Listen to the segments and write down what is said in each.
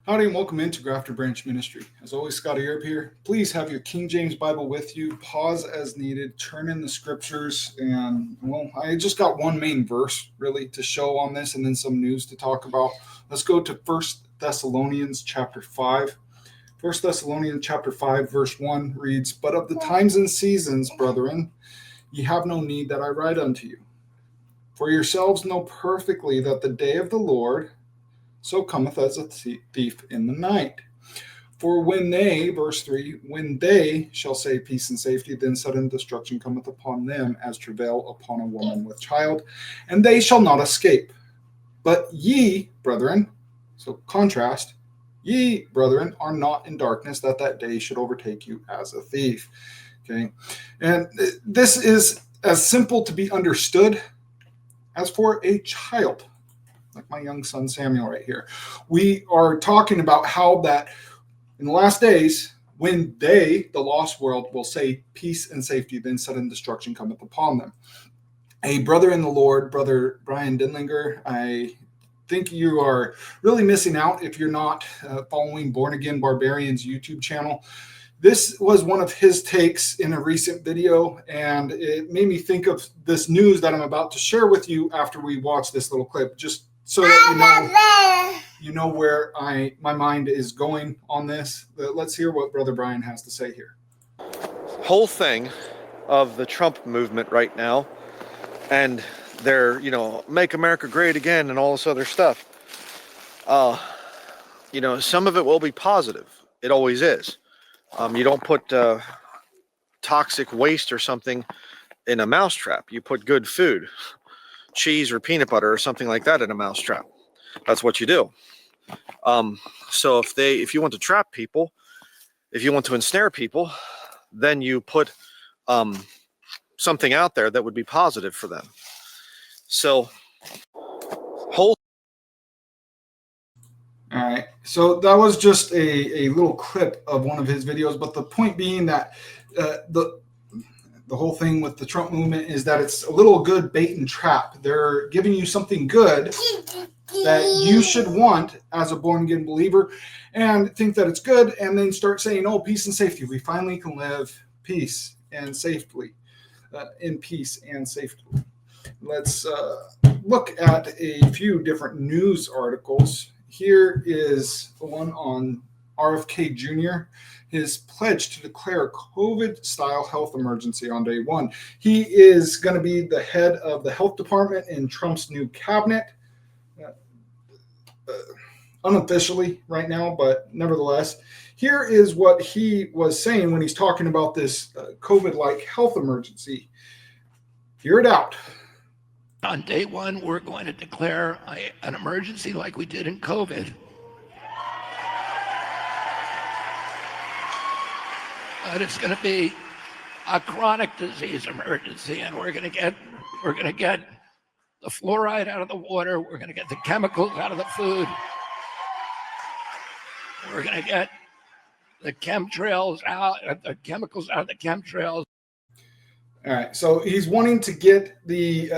Howdy and welcome into Grafted.Branch.Ministry. As always, Scotty Earp here. Please have your King James Bible with you. Pause as needed. Turn in the scriptures. And, well, I just got one main verse, really, to show on this and then some news to talk about. Let's go to 1 Thessalonians chapter 5. 1 Thessalonians chapter 5, verse 1 reads, "But of the times and seasons, brethren, ye have no need that I write unto you. For yourselves know perfectly that the day of the Lord so cometh as a thief in the night. For when they," verse 3, "when they shall say peace and safety, then sudden destruction cometh upon them as travail upon a woman with child, and they shall not escape. But ye, brethren," so contrast, "ye, brethren, are not in darkness, that that day should overtake you as a thief." Okay, and this is as simple to be understood as for a child. Like my young son Samuel right here. We are talking about how that in the last days, when they, the lost world, will say peace and safety, then sudden destruction cometh upon them. A brother in the Lord, Brother Brian Dinlinger, I think you are really missing out if you're not following Born Again Barbarians YouTube channel. This was one of his takes in a recent video, and it made me think of this news that I'm about to share with you after we watch this little clip, just so that you know where my mind is going on this. Let's hear what Brother Brian has to say here. Whole thing of the Trump movement right now, and their, make America great again and all this other stuff. Some of it will be positive. It always is. You don't put toxic waste or something in a mousetrap. You put good food, cheese or peanut butter or something like that in a mousetrap. That's what you do. So if you want to trap people, if you want to ensnare people, then you put something out there that would be positive for them. So All right, so that was just a little clip of one of his videos, but the point being that the whole thing with the Trump movement is that it's a little good bait and trap. They're giving you something good that you should want as a born-again believer and think that it's good, and then start saying, oh, peace and safety. We finally can live peace and safely, in peace and safety. Let's look at a few different news articles. Here is the one on RFK Jr., his pledge to declare a COVID-style health emergency on day one. He is going to be the head of the health department in Trump's new cabinet, unofficially right now, but nevertheless. Here is what he was saying when he's talking about this COVID-like health emergency. Hear it out. On day one, we're going to declare an emergency like we did in COVID. But it's going to be a chronic disease emergency, and we're going to get the fluoride out of the water. We're going to get the chemicals out of the food. We're going to get the chemtrails out, the chemicals out of the chemtrails. All right, so he's wanting to get the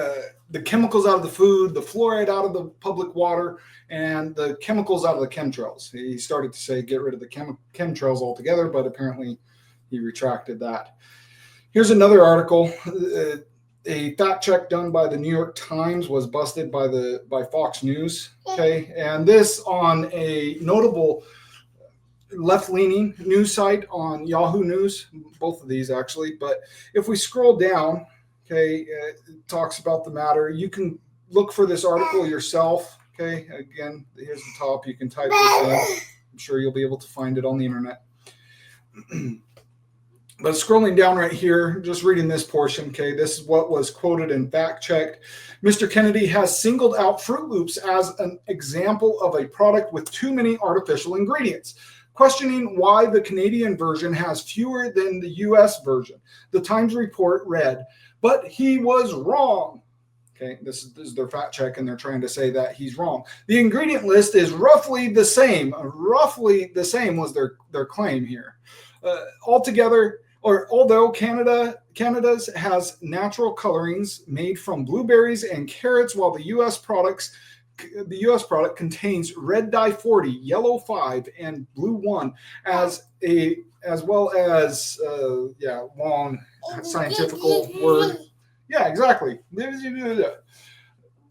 chemicals out of the food, the fluoride out of the public water, and the chemicals out of the chemtrails. He started to say get rid of the chemtrails altogether, but apparently he retracted that. Here's another article. A fact check done by the New York Times was busted by Fox News. Okay, and this on a notable left-leaning news site on Yahoo News, both of these actually. But if we scroll down, okay, it talks about the matter. You can look for this article yourself. Okay, again, here's the top. You can type this in. I'm sure you'll be able to find it on the internet. But scrolling down right here, just reading this portion, okay, this is what was quoted and fact-checked. Mr. Kennedy has singled out Fruit Loops as an example of a product with too many artificial ingredients, questioning why the Canadian version has fewer than the U.S. version. The Times report read, but he was wrong. Okay, this is their fact check, and they're trying to say that he's wrong. The ingredient list is roughly the same. Roughly the same was their claim here. Although Canada's has natural colorings made from blueberries and carrots, while the U.S. products the U.S. product contains red dye 40, yellow 5, and blue 1 as well as long scientific word. Yeah, exactly.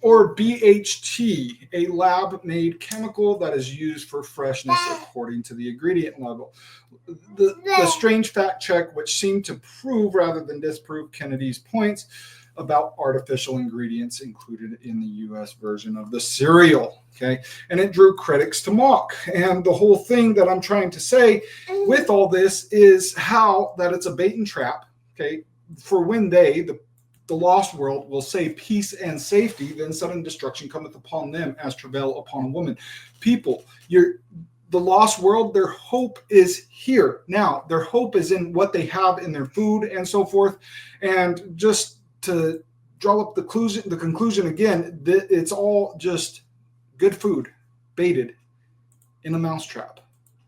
Or BHT, a lab-made chemical that is used for freshness according to the ingredient label. The strange fact check, which seemed to prove rather than disprove Kennedy's points about artificial ingredients included in the U.S. version of the cereal. Okay, and it drew critics to mock. And the whole thing that I'm trying to say with all this is how that it's a bait and trap. Okay, for when the lost world will say peace and safety, then sudden destruction cometh upon them as travail upon a woman. People, the lost world, their hope is here. Now, their hope is in what they have in their food and so forth. And just to draw up the conclusion again, it's all just good food baited in a mousetrap.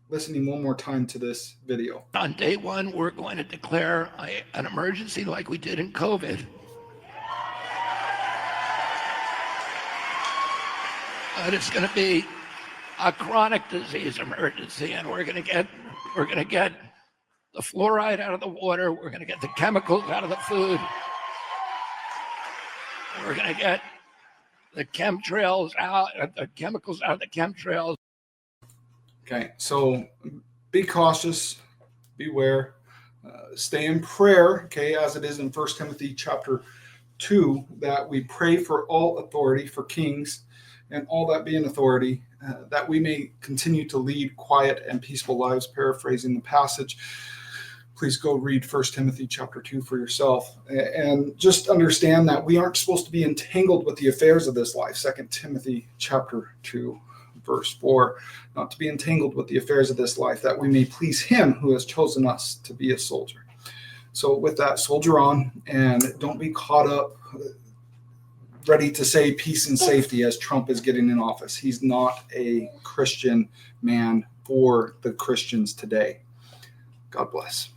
Listening one more time to this video. On day one, we're going to declare an emergency like we did in COVID. And it's going to be a chronic disease emergency, and we're going to get the fluoride out of the water. We're going to get the chemicals out of the food. We're going to get the chemtrails out, the chemicals out of the chemtrails. Okay, so be cautious, beware, stay in prayer. Okay, as it is in 1 Timothy chapter 2, that we pray for all authority, for kings, and all that be in authority, that we may continue to lead quiet and peaceful lives. Paraphrasing the passage, please go read 1 Timothy chapter 2 for yourself. And just understand that we aren't supposed to be entangled with the affairs of this life. 2 Timothy chapter 2, verse 4, not to be entangled with the affairs of this life, that we may please him who has chosen us to be a soldier. So with that, soldier on, and don't be caught up ready to say peace and safety as Trump is getting in office. He's not a Christian man for the Christians today. God bless.